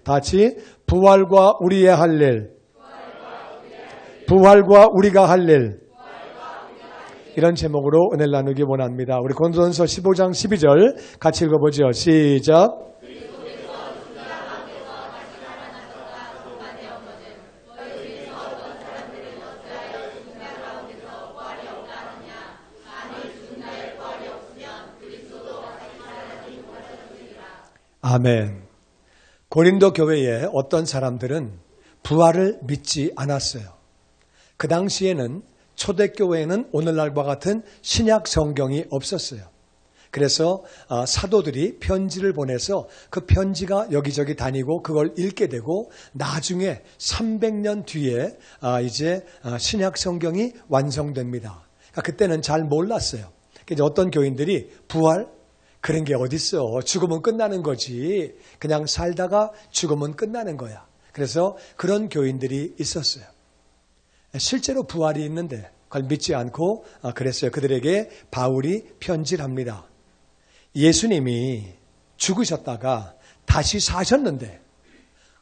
다 같이 부활과 우리의 할 일, 부활과 우리가 할 일, 이런 제목으로 은혜를 나누기 원합니다. 우리 고린도전서 15장 12절 같이 읽어보죠. 시작. 아멘. 고린도 교회에 어떤 사람들은 부활을 믿지 않았어요. 그 당시에는 초대교회에는 오늘날과 같은 신약 성경이 없었어요. 그래서 사도들이 편지를 보내서 그 편지가 여기저기 다니고 그걸 읽게 되고 나중에 300년 뒤에 이제 신약 성경이 완성됩니다. 그때는 잘 몰랐어요. 이제 어떤 교인들이 부활? 그런 게 어딨어. 죽으면 끝나는 거지. 그냥 살다가 죽으면 끝나는 거야. 그래서 그런 교인들이 있었어요. 실제로 부활이 있는데 그걸 믿지 않고 그랬어요. 그들에게 바울이 편지를 합니다. 예수님이 죽으셨다가 다시 사셨는데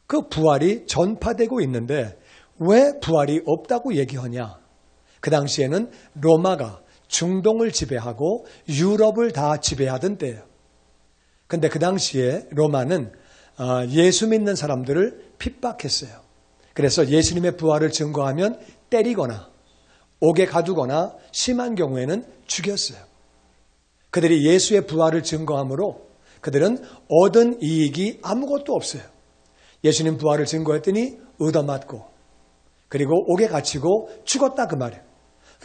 그 부활이 전파되고 있는데 왜 부활이 없다고 얘기하냐. 그 당시에는 로마가 중동을 지배하고 유럽을 다 지배하던 때예요. 근데 그 당시에 로마는 예수 믿는 사람들을 핍박했어요. 그래서 예수님의 부활을 증거하면 때리거나 옥에 가두거나 심한 경우에는 죽였어요. 그들이 예수의 부활을 증거함으로 그들은 얻은 이익이 아무것도 없어요. 예수님 부활을 증거했더니 얻어맞고 그리고 옥에 갇히고 죽었다 그 말이에요.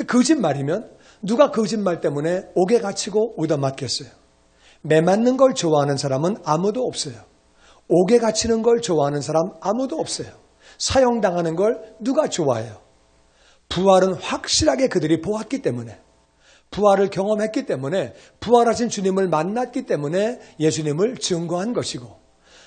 거짓말이면 누가 거짓말 때문에 옥에 갇히고 얻어맞겠어요. 매 맞는 걸 좋아하는 사람은 아무도 없어요. 옥에 갇히는 걸 좋아하는 사람 아무도 없어요. 사형당하는 걸 누가 좋아해요? 부활은 확실하게 그들이 보았기 때문에, 부활을 경험했기 때문에, 부활하신 주님을 만났기 때문에 예수님을 증거한 것이고,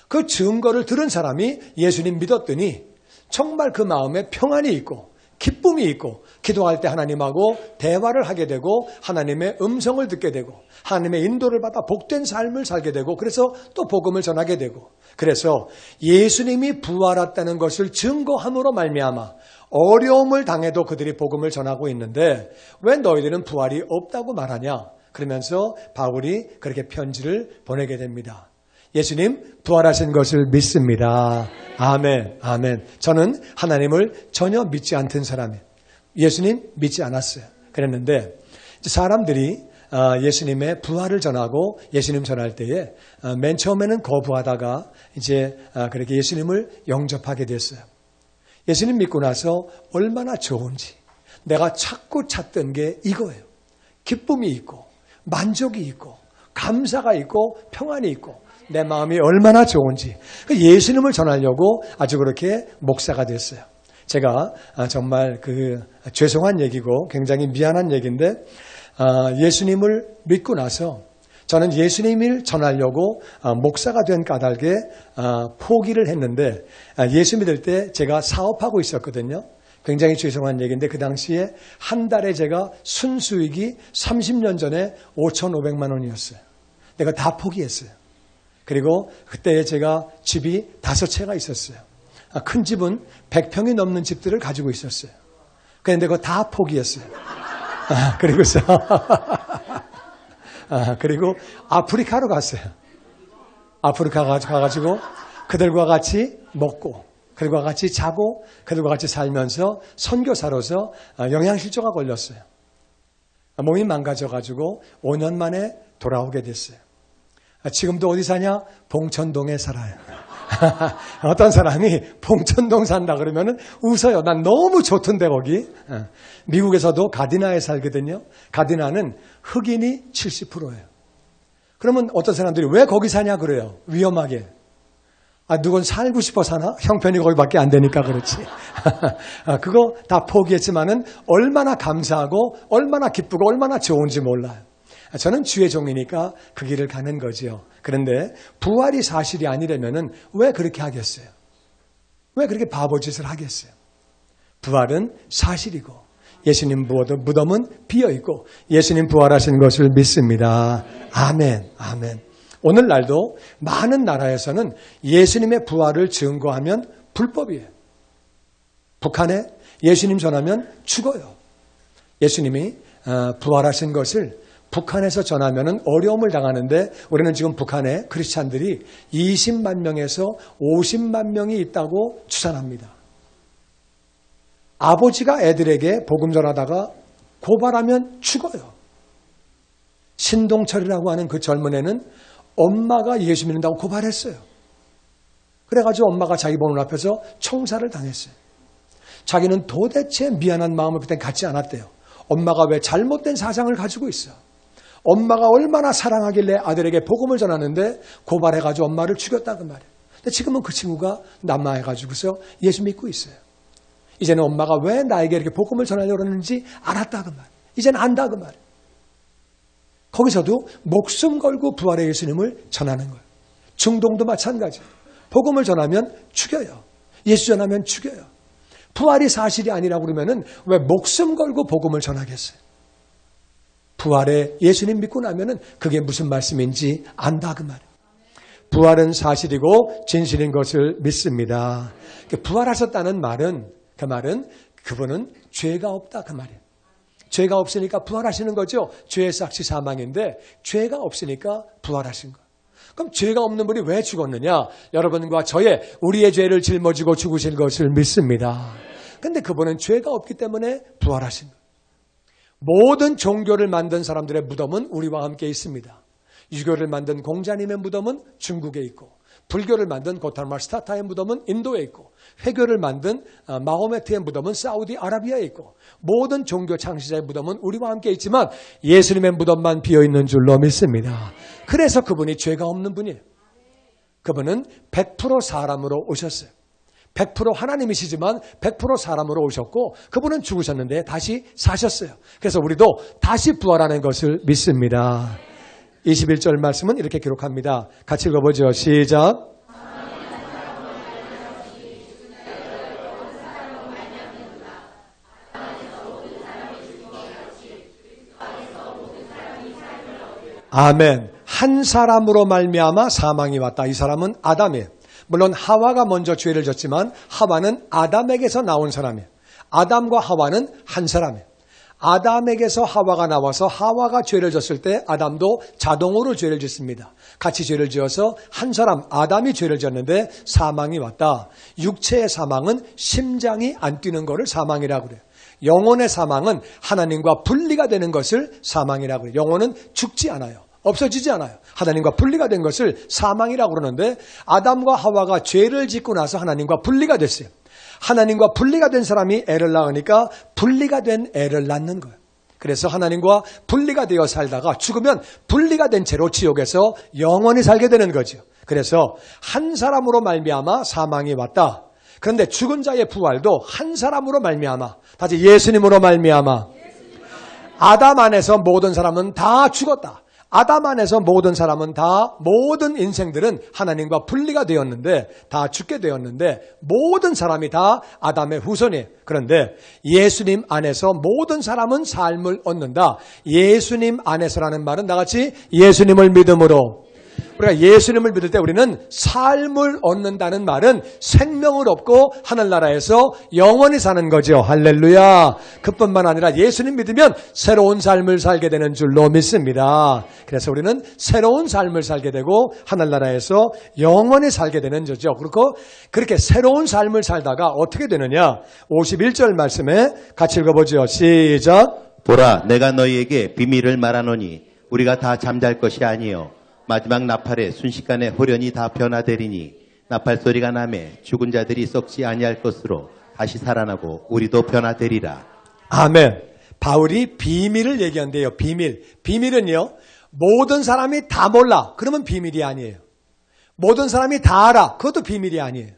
그 증거를 들은 사람이 예수님 믿었더니 정말 그 마음에 평안이 있고 기쁨이 있고 기도할 때 하나님하고 대화를 하게 되고 하나님의 음성을 듣게 되고 하나님의 인도를 받아 복된 삶을 살게 되고 그래서 또 복음을 전하게 되고 그래서 예수님이 부활했다는 것을 증거함으로 말미암아 어려움을 당해도 그들이 복음을 전하고 있는데 왜 너희들은 부활이 없다고 말하냐? 그러면서 바울이 그렇게 편지를 보내게 됩니다. 예수님 부활하신 것을 믿습니다. 아멘, 아멘. 저는 하나님을 전혀 믿지 않던 사람이에요. 예수님 믿지 않았어요. 그랬는데 사람들이 예수님의 부활을 전하고 예수님 전할 때에 맨 처음에는 거부하다가 이제 그렇게 예수님을 영접하게 됐어요. 예수님 믿고 나서 얼마나 좋은지 내가 찾고 찾던 게 이거예요. 기쁨이 있고 만족이 있고 감사가 있고 평안이 있고 내 마음이 얼마나 좋은지 예수님을 전하려고 아주 그렇게 목사가 됐어요. 제가 정말 죄송한 얘기고 굉장히 미안한 얘기인데 예수님을 믿고 나서 저는 예수님을 전하려고 목사가 된 까닭에 포기를 했는데 예수 믿을 때 제가 사업하고 있었거든요. 굉장히 죄송한 얘기인데 그 당시에 한 달에 제가 순수익이 30년 전에 5,500만 원이었어요. 내가 다 포기했어요. 그리고 그때 제가 집이 5채가 있었어요. 큰 집은 100평이 넘는 집들을 가지고 있었어요. 그런데 그거 다 포기했어요. 그리고 아프리카로 갔어요. 아프리카 가가지고 그들과 같이 먹고 그들과 같이 자고 그들과 같이 살면서 선교사로서 영양실조가 걸렸어요. 몸이 망가져가지고 5년 만에 돌아오게 됐어요. 지금도 어디 사냐? 봉천동에 살아요. 어떤 사람이 봉천동 산다 그러면 웃어요. 난 너무 좋던데 거기. 미국에서도 가디나에 살거든요. 가디나는 흑인이 70%예요. 그러면 어떤 사람들이 왜 거기 사냐 그래요. 위험하게. 누군 살고 싶어 사나? 형편이 거기밖에 안 되니까 그렇지. 그거 다 포기했지만은 얼마나 감사하고 얼마나 기쁘고 얼마나 좋은지 몰라요. 저는 주의 종이니까 그 길을 가는 거지요. 그런데 부활이 사실이 아니라면은 왜 그렇게 하겠어요? 왜 그렇게 바보짓을 하겠어요? 부활은 사실이고 예수님 무덤은 비어있고 예수님 부활하신 것을 믿습니다. 아멘, 아멘. 오늘날도 많은 나라에서는 예수님의 부활을 증거하면 불법이에요. 북한에 예수님 전하면 죽어요. 예수님이 부활하신 것을 북한에서 전하면 어려움을 당하는데 우리는 지금 북한에 크리스찬들이 20만 명에서 50만 명이 있다고 추산합니다. 아버지가 애들에게 복음 전하다가 고발하면 죽어요. 신동철이라고 하는 그 젊은 애는 엄마가 예수 믿는다고 고발했어요. 그래가지고 엄마가 자기 보는 앞에서 총살을 당했어요. 자기는 도대체 미안한 마음을 그때 갖지 않았대요. 엄마가 왜 잘못된 사상을 가지고 있어. 엄마가 얼마나 사랑하길래 아들에게 복음을 전하는데 고발해가지고 엄마를 죽였다 그 말이에요. 근데 지금은 그 친구가 남아해가지고서 예수 믿고 있어요. 이제는 엄마가 왜 나에게 이렇게 복음을 전하려고 그러는지 알았다 그 말이에요. 이제는 안다 그 말이에요. 거기서도 목숨 걸고 부활의 예수님을 전하는 거예요. 중동도 마찬가지예요. 복음을 전하면 죽여요. 예수 전하면 죽여요. 부활이 사실이 아니라고 그러면은 왜 목숨 걸고 복음을 전하겠어요? 부활의 예수님 믿고 나면은 그게 무슨 말씀인지 안다 그 말이에요. 부활은 사실이고 진실인 것을 믿습니다. 부활하셨다는 말은 그 말은 그분은 죄가 없다 그 말이에요. 죄가 없으니까 부활하시는 거죠. 죄의 삭시 사망인데 죄가 없으니까 부활하신 거예요. 그럼 죄가 없는 분이 왜 죽었느냐? 여러분과 우리의 죄를 짊어지고 죽으실 것을 믿습니다. 근데 그분은 죄가 없기 때문에 부활하신 거예요. 모든 종교를 만든 사람들의 무덤은 우리와 함께 있습니다. 유교를 만든 공자님의 무덤은 중국에 있고, 불교를 만든 고타마스타타의 무덤은 인도에 있고, 회교를 만든 마호메트의 무덤은 사우디아라비아에 있고, 모든 종교 창시자의 무덤은 우리와 함께 있지만 예수님의 무덤만 비어있는 줄로 믿습니다. 그래서 그분이 죄가 없는 분이에요. 그분은 100% 사람으로 오셨어요. 100% 하나님이시지만 100% 사람으로 오셨고 그분은 죽으셨는데 다시 사셨어요. 그래서 우리도 다시 부활하는 것을 믿습니다. 21절 말씀은 이렇게 기록합니다. 같이 읽어보죠. 시작. 아멘. 한 사람으로 말미암아 사망이 왔다. 이 사람은 아담이에요. 물론 하와가 먼저 죄를 졌지만 하와는 아담에게서 나온 사람이에요. 아담과 하와는 한 사람이에요. 아담에게서 하와가 나와서 하와가 죄를 졌을 때 아담도 자동으로 죄를 짓습니다. 같이 죄를 지어서 한 사람 아담이 죄를 졌는데 사망이 왔다. 육체의 사망은 심장이 안 뛰는 것을 사망이라고 그래요. 영혼의 사망은 하나님과 분리가 되는 것을 사망이라고 해요. 영혼은 죽지 않아요. 없어지지 않아요. 하나님과 분리가 된 것을 사망이라고 그러는데 아담과 하와가 죄를 짓고 나서 하나님과 분리가 됐어요. 하나님과 분리가 된 사람이 애를 낳으니까 분리가 된 애를 낳는 거예요. 그래서 하나님과 분리가 되어 살다가 죽으면 분리가 된 채로 지옥에서 영원히 살게 되는 거죠. 그래서 한 사람으로 말미암아 사망이 왔다. 그런데 죽은 자의 부활도 한 사람으로 말미암아, 다시 예수님으로 말미암아. 아담 안에서 모든 사람은 다 죽었다. 아담 안에서 모든 사람은 다, 모든 인생들은 하나님과 분리가 되었는데, 다 죽게 되었는데, 모든 사람이 다 아담의 후손이에요. 그런데 예수님 안에서 모든 사람은 삶을 얻는다. 예수님 안에서라는 말은 나같이 예수님을 믿음으로, 우리가 예수님을 믿을 때 우리는 삶을 얻는다는 말은 생명을 얻고 하늘나라에서 영원히 사는 거죠. 할렐루야. 그뿐만 아니라 예수님 믿으면 새로운 삶을 살게 되는 줄로 믿습니다. 그래서 우리는 새로운 삶을 살게 되고 하늘나라에서 영원히 살게 되는 거죠. 그렇게 새로운 삶을 살다가 어떻게 되느냐. 51절 말씀에 같이 읽어보죠. 시작. 보라, 내가 너희에게 비밀을 말하노니 우리가 다 잠잘 것이 아니요 마지막 나팔에 순식간에 호련히 다 변화되리니 나팔 소리가 나매 죽은 자들이 썩지 아니할 것으로 다시 살아나고 우리도 변화되리라. 아멘. 바울이 비밀을 얘기한대요. 비밀은요, 모든 사람이 다 몰라. 그러면 비밀이 아니에요. 모든 사람이 다 알아. 그것도 비밀이 아니에요.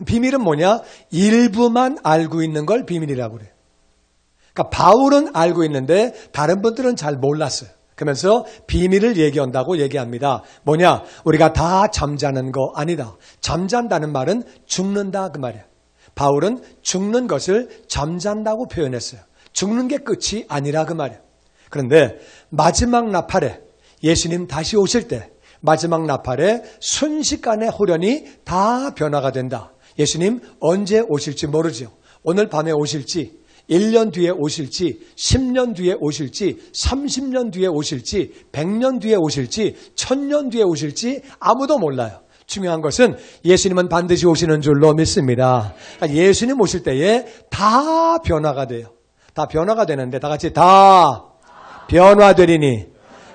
비밀은 뭐냐? 일부만 알고 있는 걸 비밀이라고 그래요. 그러니까 바울은 알고 있는데 다른 분들은 잘 몰랐어요. 그러면서 비밀을 얘기한다고 얘기합니다. 뭐냐? 우리가 다 잠자는 거 아니다. 잠잔다는 말은 죽는다 그 말이에요. 바울은 죽는 것을 잠잔다고 표현했어요. 죽는 게 끝이 아니라 그 말이에요. 그런데 마지막 나팔에 예수님 다시 오실 때 마지막 나팔에 순식간에 홀연이 다 변화가 된다. 예수님 언제 오실지 모르죠. 오늘 밤에 오실지, 1년 뒤에 오실지, 10년 뒤에 오실지, 30년 뒤에 오실지, 100년 뒤에 오실지, 1000년 뒤에 오실지 아무도 몰라요. 중요한 것은 예수님은 반드시 오시는 줄로 믿습니다. 예수님 오실 때에 다 변화가 돼요. 다 변화가 되는데 다 같이 다 변화되리니,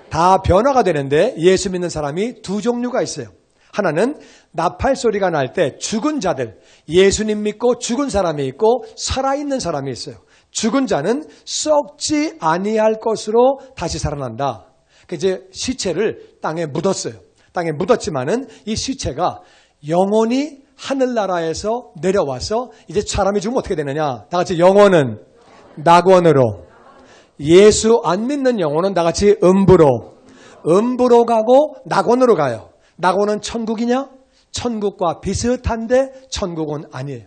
다 변화가 되는데 예수 믿는 사람이 두 종류가 있어요. 하나는 나팔 소리가 날 때 죽은 자들, 예수님 믿고 죽은 사람이 있고 살아있는 사람이 있어요. 죽은 자는 썩지 아니할 것으로 다시 살아난다. 이제 시체를 땅에 묻었어요. 땅에 묻었지만은 이 시체가 영원히 하늘나라에서 내려와서 이제 사람이 죽으면 어떻게 되느냐? 다 같이 영혼은 낙원으로, 예수 안 믿는 영혼은 다 같이 음부로 가고 낙원으로 가요. 낙원은 천국이냐? 천국과 비슷한데 천국은 아니에요.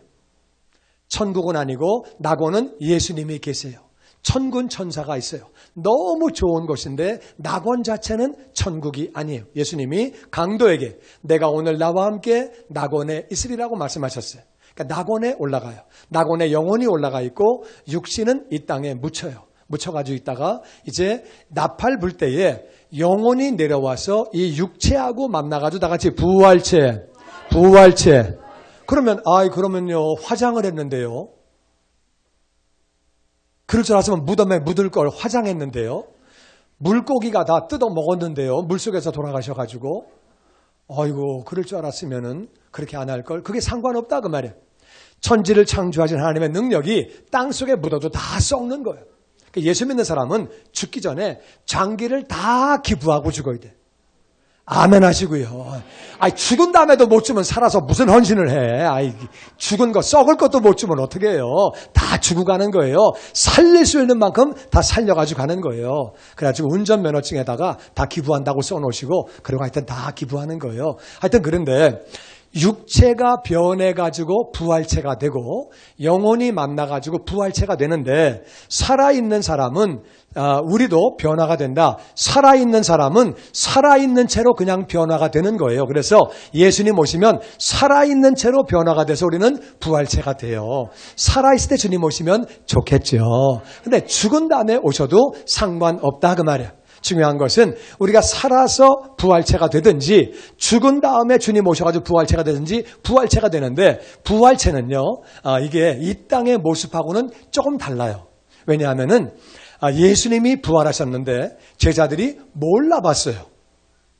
천국은 아니고 낙원은 예수님이 계세요. 천군 천사가 있어요. 너무 좋은 곳인데 낙원 자체는 천국이 아니에요. 예수님이 강도에게 내가 오늘 나와 함께 낙원에 있으리라고 말씀하셨어요. 그러니까 낙원에 올라가요. 낙원에 영혼이 올라가 있고 육신은 이 땅에 묻혀요. 묻혀가지고 있다가 이제 나팔 불 때에 영혼이 내려와서 이 육체하고 만나가지고 다 같이 부활체. 그러면요 화장을 했는데요. 그럴 줄 알았으면 무덤에 묻을 걸 화장했는데요. 물고기가 다 뜯어 먹었는데요. 물속에서 돌아가셔가지고 아이고 그럴 줄 알았으면은 그렇게 안 할 걸. 그게 상관없다 그 말이에요. 천지를 창조하신 하나님의 능력이 땅속에 묻어도 다 썩는 거예요. 예수 믿는 사람은 죽기 전에 장기를 다 기부하고 죽어야 돼. 아멘 하시고요. 죽은 다음에도 못 주면 살아서 무슨 헌신을 해. 죽은 거 썩을 것도 못 주면 어떻게 해요. 다 주고 가는 거예요. 살릴 수 있는 만큼 다 살려가지고 가는 거예요. 그래가지고 운전면허증에다가 다 기부한다고 써놓으시고 그리고 하여튼 다 기부하는 거예요. 하여튼 그런데 육체가 변해가지고 부활체가 되고 영혼이 만나가지고 부활체가 되는데 살아있는 사람은 우리도 변화가 된다. 살아있는 사람은 살아있는 채로 그냥 변화가 되는 거예요. 그래서 예수님 오시면 살아있는 채로 변화가 돼서 우리는 부활체가 돼요. 살아있을 때 주님 오시면 좋겠죠. 근데 죽은 다음에 오셔도 상관없다 그 말이에요. 중요한 것은 우리가 살아서 부활체가 되든지 죽은 다음에 주님 오셔가지고 부활체가 되든지 부활체가 되는데 부활체는요 이게 이 땅의 모습하고는 조금 달라요. 왜냐하면은 예수님이 부활하셨는데 제자들이 몰라봤어요.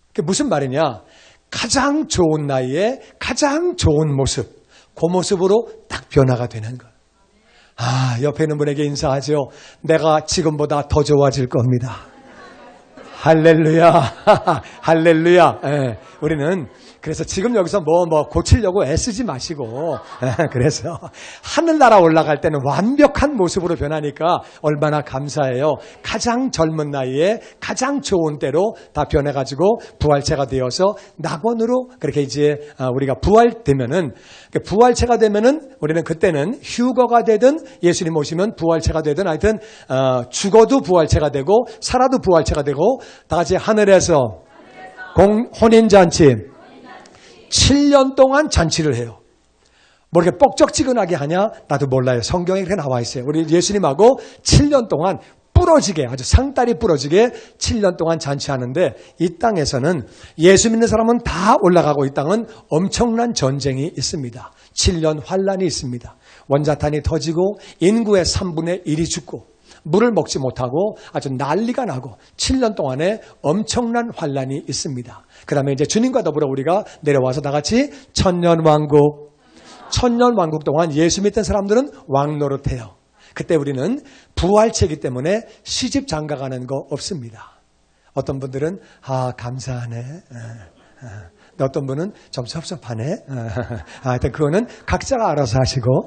그게 무슨 말이냐? 가장 좋은 나이에 가장 좋은 모습, 그 모습으로 딱 변화가 되는 거예요. 옆에 있는 분에게 인사하죠. 내가 지금보다 더 좋아질 겁니다. 할렐루야. 할렐루야. 우리는 그래서 지금 여기서 뭐 고치려고 애쓰지 마시고 그래서 하늘나라 올라갈 때는 완벽한 모습으로 변하니까 얼마나 감사해요. 가장 젊은 나이에 가장 좋은 때로 다 변해가지고 부활체가 되어서 낙원으로 그렇게 이제 우리가 부활되면은 부활체가 되면은 우리는 그때는 휴거가 되든 예수님 오시면 부활체가 되든 하여튼 죽어도 부활체가 되고 살아도 부활체가 되고 다 같이 하늘에서 혼인잔치 7년 동안 잔치를 해요. 뭐 이렇게 뻑적지근하게 하냐? 나도 몰라요. 성경에 그렇게 나와 있어요. 우리 예수님하고 7년 동안 부러지게 아주 상다리 부러지게 7년 동안 잔치하는데 이 땅에서는 예수 믿는 사람은 다 올라가고 이 땅은 엄청난 전쟁이 있습니다. 7년 환란이 있습니다. 원자탄이 터지고 인구의 3분의 1이 죽고 물을 먹지 못하고 아주 난리가 나고 7년 동안에 엄청난 환란이 있습니다. 그 다음에 이제 주님과 더불어 우리가 내려와서 다 같이 천년왕국 동안 예수 믿던 사람들은 왕노릇해요. 그때 우리는 부활체이기 때문에 시집 장가가는 거 없습니다. 어떤 분들은 감사하네. 어떤 분은 좀 섭섭하네. 하여튼 그거는 각자가 알아서 하시고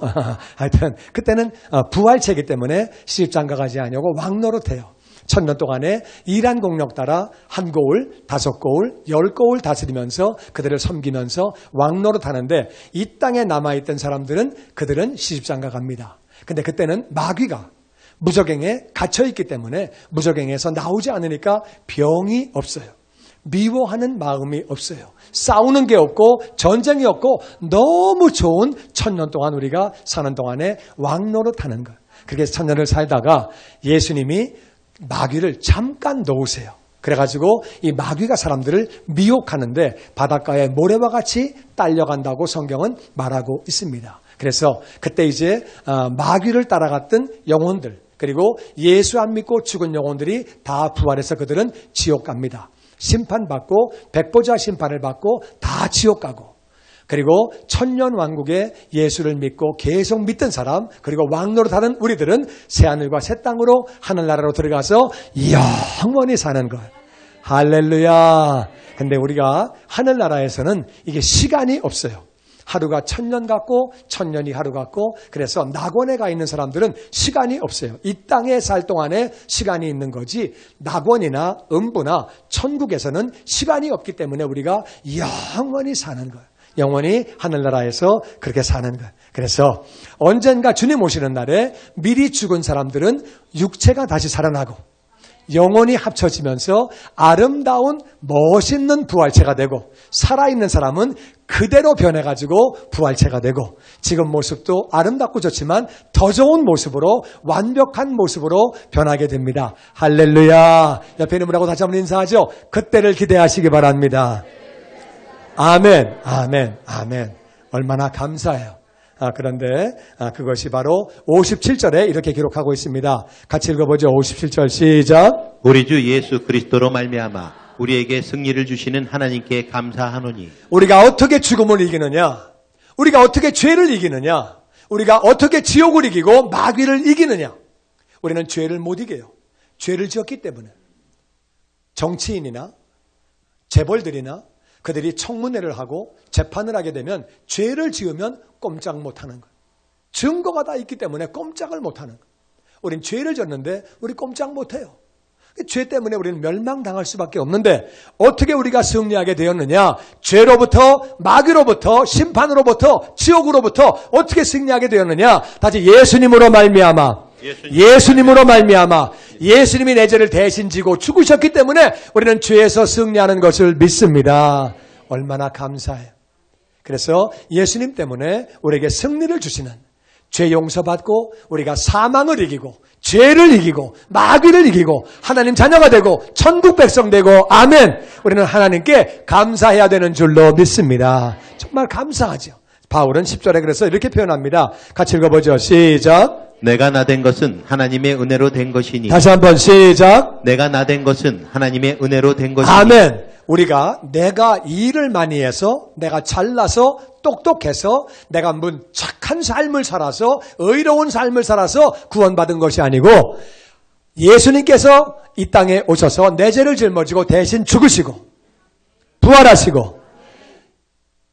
하여튼 그때는 부활체이기 때문에 시집장가가지 아니하고 왕노릇해요. 1000년 동안에 일한 공력 따라 한 고을, 5고을, 10고을 다스리면서 그들을 섬기면서 왕노릇하는데 이 땅에 남아있던 사람들은 그들은 시집장가갑니다. 근데 그때는 마귀가 무저갱에 갇혀있기 때문에 무저갱에서 나오지 않으니까 병이 없어요. 미워하는 마음이 없어요. 싸우는 게 없고 전쟁이 없고 너무 좋은 1000년 동안 우리가 사는 동안에 왕노릇하는 것. 그렇게 1000년을 살다가 예수님이 마귀를 잠깐 놓으세요. 그래가지고 이 마귀가 사람들을 미혹하는데 바닷가에 모래와 같이 딸려간다고 성경은 말하고 있습니다. 그래서 그때 이제 마귀를 따라갔던 영혼들, 그리고 예수 안 믿고 죽은 영혼들이 다 부활해서 그들은 지옥 갑니다. 심판받고 백보자 심판을 받고 다 지옥 가고, 그리고 천년왕국에 예수를 믿고 계속 믿던 사람, 그리고 왕노릇하는 우리들은 새하늘과 새 땅으로 하늘나라로 들어가서 영원히 사는 것. 할렐루야. 근데 우리가 하늘나라에서는 이게 시간이 없어요. 하루가 1000년 같고 1000년이 하루 같고, 그래서 낙원에 가 있는 사람들은 시간이 없어요. 이 땅에 살 동안에 시간이 있는 거지, 낙원이나 음부나 천국에서는 시간이 없기 때문에 우리가 영원히 사는 거예요. 영원히 하늘나라에서 그렇게 사는 거예요. 그래서 언젠가 주님 오시는 날에 미리 죽은 사람들은 육체가 다시 살아나고 영혼이 합쳐지면서 아름다운 멋있는 부활체가 되고, 살아있는 사람은 그대로 변해가지고 부활체가 되고, 지금 모습도 아름답고 좋지만 더 좋은 모습으로, 완벽한 모습으로 변하게 됩니다. 할렐루야. 옆에 있는 분하고 다시 한번 인사하죠. 그때를 기대하시기 바랍니다. 아멘, 아멘, 아멘. 얼마나 감사해요. 그런데 그것이 바로 57절에 이렇게 기록하고 있습니다. 같이 읽어보죠. 57절 시작. 우리 주 예수 그리스도로 말미암아 우리에게 승리를 주시는 하나님께 감사하노니. 우리가 어떻게 죽음을 이기느냐? 우리가 어떻게 죄를 이기느냐? 우리가 어떻게 지옥을 이기고 마귀를 이기느냐? 우리는 죄를 못 이겨요. 죄를 지었기 때문에. 정치인이나 재벌들이나 그들이 청문회를 하고 재판을 하게 되면 죄를 지으면 꼼짝 못하는 거예요. 증거가 다 있기 때문에 꼼짝을 못하는 거예요. 우린 죄를 졌는데 우리 꼼짝 못해요. 죄 때문에 우리는 멸망당할 수밖에 없는데 어떻게 우리가 승리하게 되었느냐? 죄로부터, 마귀로부터, 심판으로부터, 지옥으로부터 어떻게 승리하게 되었느냐? 다시 예수님으로 말미암아. 예수님으로 말미암아. 예수님이 내 죄를 대신 지고 죽으셨기 때문에 우리는 죄에서 승리하는 것을 믿습니다. 얼마나 감사해요. 그래서 예수님 때문에 우리에게 승리를 주시는, 죄 용서받고 우리가 사망을 이기고 죄를 이기고 마귀를 이기고 하나님 자녀가 되고 천국 백성 되고, 아멘. 우리는 하나님께 감사해야 되는 줄로 믿습니다. 정말 감사하죠. 바울은 10절에 그래서 이렇게 표현합니다. 같이 읽어보죠. 시작. 내가 나된 것은 하나님의 은혜로 된 것이니. 다시 한번 시작. 내가 나된 것은 하나님의 은혜로 된 것이니. 아멘. 우리가 내가 일을 많이 해서, 내가 잘나서, 똑똑해서, 내가 착한 삶을 살아서, 의로운 삶을 살아서 구원받은 것이 아니고, 예수님께서 이 땅에 오셔서 내 죄를 짊어지고 대신 죽으시고 부활하시고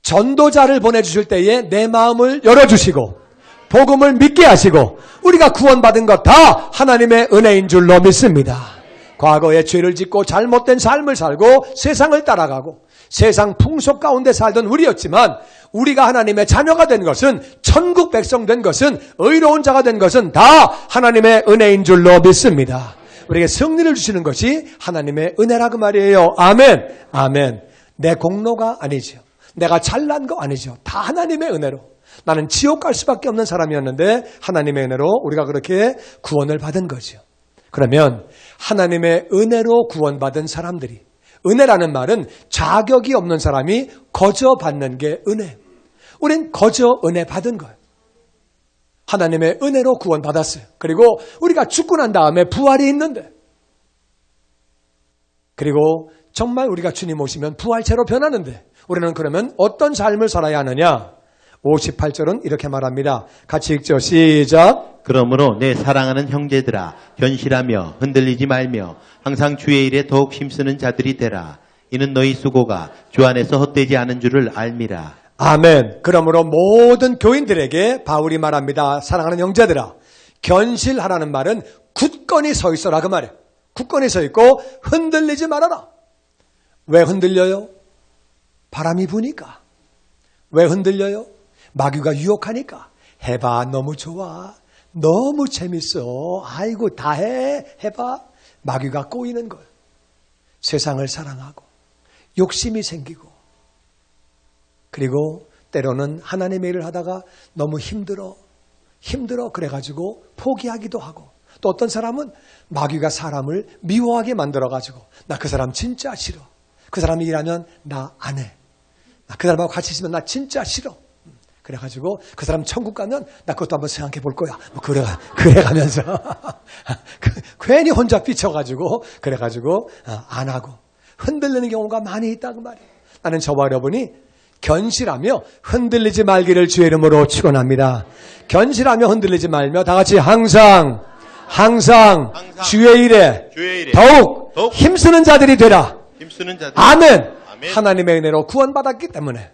전도자를 보내주실 때에 내 마음을 열어주시고 복음을 믿게 하시고 우리가 구원받은 것 다 하나님의 은혜인 줄로 믿습니다. 과거에 죄를 짓고 잘못된 삶을 살고 세상을 따라가고 세상 풍속 가운데 살던 우리였지만, 우리가 하나님의 자녀가 된 것은, 천국 백성 된 것은, 의로운 자가 된 것은 다 하나님의 은혜인 줄로 믿습니다. 우리에게 승리를 주시는 것이 하나님의 은혜라고 말이에요. 아멘. 아멘. 내 공로가 아니죠. 내가 잘난 거 아니죠. 다 하나님의 은혜로. 나는 지옥 갈 수밖에 없는 사람이었는데 하나님의 은혜로 우리가 그렇게 구원을 받은 거죠. 그러면 하나님의 은혜로 구원받은 사람들이, 은혜라는 말은 자격이 없는 사람이 거저 받는 게 은혜. 우린 거저 은혜 받은 거예요. 하나님의 은혜로 구원받았어요. 그리고 우리가 죽고 난 다음에 부활이 있는데, 그리고 정말 우리가 주님 오시면 부활체로 변하는데, 우리는 그러면 어떤 삶을 살아야 하느냐? 58절은 이렇게 말합니다. 같이 읽죠. 시작. 그러므로 내 사랑하는 형제들아, 견실하며 흔들리지 말며 항상 주의 일에 더욱 힘쓰는 자들이 되라. 이는 너희 수고가 주 안에서 헛되지 않은 줄을 알미라. 아멘. 그러므로 모든 교인들에게 바울이 말합니다. 사랑하는 형제들아, 견실하라는 말은 굳건히 서 있어라 그 말이에요. 굳건히 서 있고 흔들리지 말아라. 왜 흔들려요? 바람이 부니까. 왜 흔들려요? 마귀가 유혹하니까. 해봐, 너무 좋아, 너무 재밌어, 아이고 다 해봐. 마귀가 꼬이는 거예요. 세상을 사랑하고 욕심이 생기고, 그리고 때로는 하나님의 일을 하다가 너무 힘들어 그래가지고 포기하기도 하고, 또 어떤 사람은 마귀가 사람을 미워하게 만들어가지고 나 그 사람 진짜 싫어, 그 사람이 일하면 나 안 해, 그 사람하고 같이 있으면 나 진짜 싫어, 그래가지고 그 사람 천국 가면 나 그것도 한번 생각해 볼 거야, 뭐 그래가면서 괜히 혼자 삐쳐가지고 그래가지고 안 하고 흔들리는 경우가 많이 있다고 말이에요. 나는 저와 여러분이 견실하며 흔들리지 말기를 주의 이름으로 축원합니다. 견실하며 흔들리지 말며 다 같이 항상 주의 일에 더욱 힘쓰는 자들이 되라. 아멘. 하나님의 은혜로 구원받았기 때문에,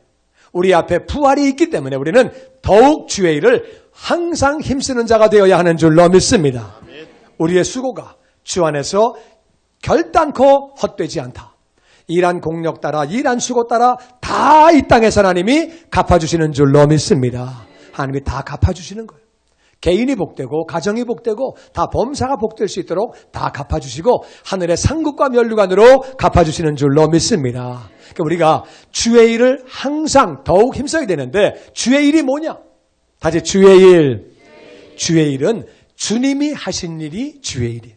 우리 앞에 부활이 있기 때문에 우리는 더욱 주의 일을 항상 힘쓰는 자가 되어야 하는 줄로 믿습니다. 우리의 수고가 주 안에서 결단코 헛되지 않다. 일한 공력 따라, 일한 수고 따라 다 이 땅에서 하나님이 갚아주시는 줄로 믿습니다. 하나님이 다 갚아주시는 거예요. 개인이 복되고 가정이 복되고 다 범사가 복될 수 있도록 다 갚아주시고 하늘의 상급과 면류관으로 갚아주시는 줄로 믿습니다. 그러니까 우리가 주의 일을 항상 더욱 힘써야 되는데, 주의 일이 뭐냐? 다시 주의 일. 주의 일은 주님이 하신 일이 주의 일이에요.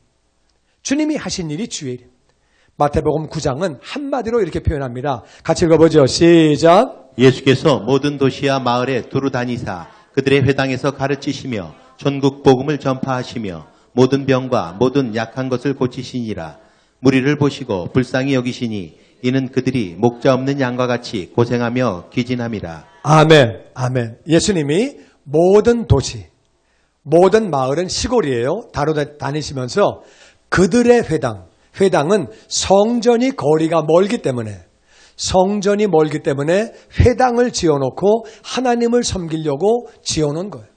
주님이 하신 일이 주의 일이에요. 마태복음 9장은 한마디로 이렇게 표현합니다. 같이 읽어보죠. 시작. 예수께서 모든 도시와 마을에 두루 다니사 그들의 회당에서 가르치시며 전국 복음을 전파하시며 모든 병과 모든 약한 것을 고치시니라. 무리를 보시고 불쌍히 여기시니 이는 그들이 목자 없는 양과 같이 고생하며 기진함이라. 아멘. 아멘. 예수님이 모든 도시, 모든 마을은 시골이에요. 다니시면서 그들의 회당은 성전이 거리가 멀기 때문에 회당을 지어놓고 하나님을 섬기려고 지어놓은 거예요.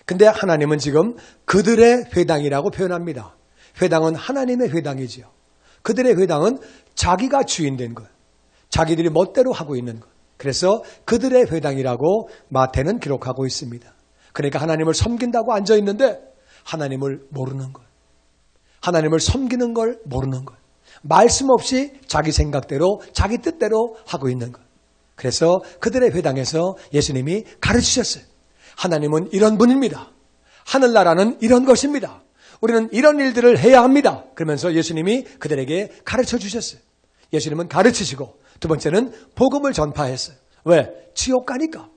근데 하나님은 지금 그들의 회당이라고 표현합니다. 회당은 하나님의 회당이지요. 그들의 회당은 자기가 주인 된 거예요. 자기들이 멋대로 하고 있는 거예요. 그래서 그들의 회당이라고 마태는 기록하고 있습니다. 그러니까 하나님을 섬긴다고 앉아있는데 하나님을 모르는 거예요. 하나님을 섬기는 걸 모르는 거예요. 말씀 없이 자기 생각대로 자기 뜻대로 하고 있는 거예요. 그래서 그들의 회당에서 예수님이 가르치셨어요. 하나님은 이런 분입니다. 하늘나라는 이런 것입니다. 우리는 이런 일들을 해야 합니다. 그러면서 예수님이 그들에게 가르쳐 주셨어요. 예수님은 가르치시고, 두 번째는 복음을 전파했어요. 왜? 지옥 가니까.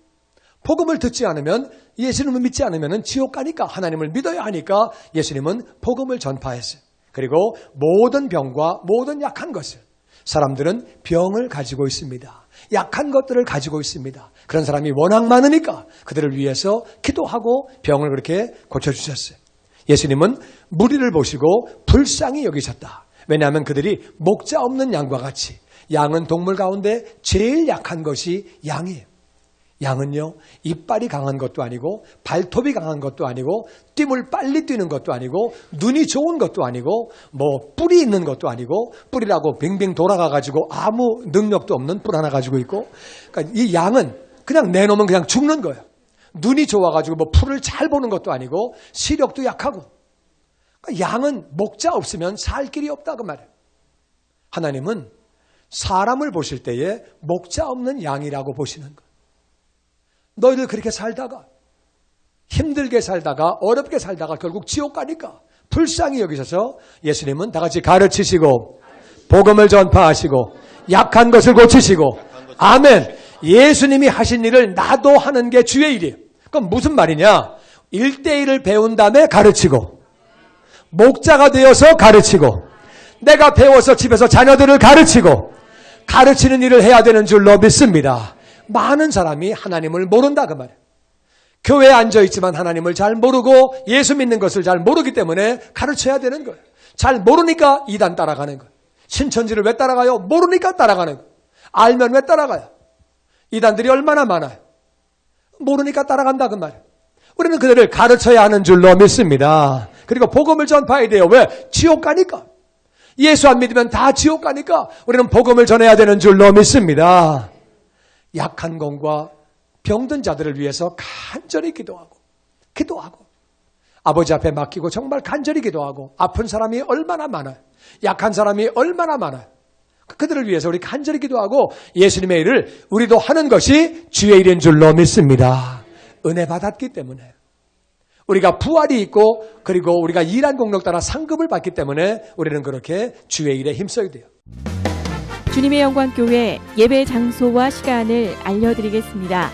복음을 듣지 않으면, 예수님을 믿지 않으면 지옥 가니까, 하나님을 믿어야 하니까 예수님은 복음을 전파했어요. 그리고 모든 병과 모든 약한 것을, 사람들은 병을 가지고 있습니다. 약한 것들을 가지고 있습니다. 그런 사람이 워낙 많으니까 그들을 위해서 기도하고 병을 그렇게 고쳐주셨어요. 예수님은 무리를 보시고 불쌍히 여기셨다. 왜냐하면 그들이 목자 없는 양과 같이, 양은 동물 가운데 제일 약한 것이 양이에요. 양은요, 이빨이 강한 것도 아니고 발톱이 강한 것도 아니고 띠물 빨리 뛰는 것도 아니고 눈이 좋은 것도 아니고 뭐 뿔이 있는 것도 아니고, 뿔이라고 빙빙 돌아가가지고 아무 능력도 없는 뿔 하나 가지고 있고, 그러니까 이 양은 그냥 내놓으면 그냥 죽는 거예요. 눈이 좋아가지고 뭐 풀을 잘 보는 것도 아니고 시력도 약하고, 그러니까 양은 목자 없으면 살 길이 없다고 말해요. 하나님은 사람을 보실 때에 목자 없는 양이라고 보시는 거예요. 너희들 그렇게 살다가, 힘들게 살다가, 어렵게 살다가 결국 지옥 가니까 불쌍히 여기셔서 예수님은 다 같이 가르치시고 복음을 전파하시고 약한 것을 고치시고, 아멘. 예수님이 하신 일을 나도 하는 게 주의 일이에요. 그럼 무슨 말이냐? 1대1을 배운 다음에 가르치고, 목자가 되어서 가르치고, 내가 배워서 집에서 자녀들을 가르치고, 가르치는 일을 해야 되는 줄로 믿습니다. 많은 사람이 하나님을 모른다 그 말이에요. 교회에 앉아있지만 하나님을 잘 모르고 예수 믿는 것을 잘 모르기 때문에 가르쳐야 되는 거예요. 잘 모르니까 이단 따라가는 거예요. 신천지를 왜 따라가요? 모르니까 따라가는 거예요. 알면 왜 따라가요? 이단들이 얼마나 많아요. 모르니까 따라간다 그 말이에요. 우리는 그들을 가르쳐야 하는 줄로 믿습니다. 그리고 복음을 전파해야 돼요. 왜? 지옥 가니까. 예수 안 믿으면 다 지옥 가니까 우리는 복음을 전해야 되는 줄로 믿습니다. 약한 공과 병든 자들을 위해서 간절히 기도하고 아버지 앞에 맡기고 정말 간절히 기도하고, 아픈 사람이 얼마나 많아요. 약한 사람이 얼마나 많아요. 그들을 위해서 우리 간절히 기도하고 예수님의 일을 우리도 하는 것이 주의 일인 줄로 믿습니다. 은혜 받았기 때문에. 우리가 부활이 있고 그리고 우리가 일한 공력 따라 상급을 받기 때문에 우리는 그렇게 주의 일에 힘써야 돼요. 주님의 영광교회 예배 장소와 시간을 알려드리겠습니다.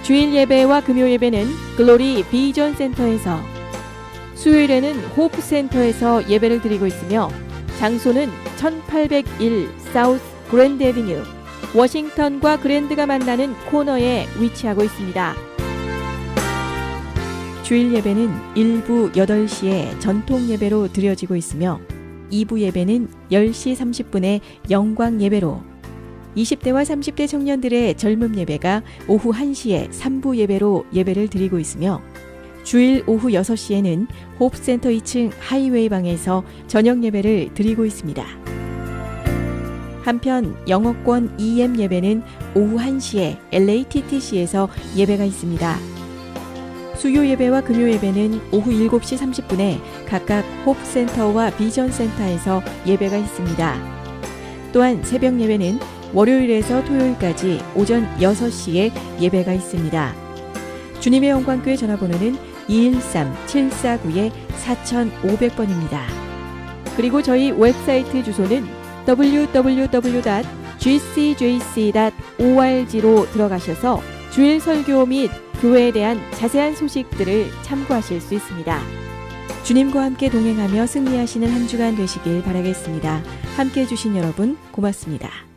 주일 예배와 금요 예배는 글로리 비전 센터에서, 수요일에는 호프 센터에서 예배를 드리고 있으며 장소는 1801 사우스 그랜드 애비뉴, 워싱턴과 그랜드가 만나는 코너에 위치하고 있습니다. 주일 예배는 1부 8시에 전통 예배로 드려지고 있으며 2부 예배는 10시 30분에 영광 예배로, 20대와 30대 청년들의 젊음 예배가 오후 1시에 3부 예배로 예배를 드리고 있으며 주일 오후 6시에는 호프센터 2층 하이웨이 방에서 저녁 예배를 드리고 있습니다. 한편 영어권 EM 예배는 오후 1시에 LATTC에서 예배가 있습니다. 수요 예배와 금요 예배는 오후 7시 30분에 각각 호프센터와 비전센터에서 예배가 있습니다. 또한 새벽 예배는 월요일에서 토요일까지 오전 6시에 예배가 있습니다. 주님의 영광교회 전화번호는 213-749-4500번입니다. 그리고 저희 웹사이트 주소는 www.gcjc.org로 들어가셔서 주일 설교 및 교회에 대한 자세한 소식들을 참고하실 수 있습니다. 주님과 함께 동행하며 승리하시는 한 주간 되시길 바라겠습니다. 함께해 주신 여러분 고맙습니다.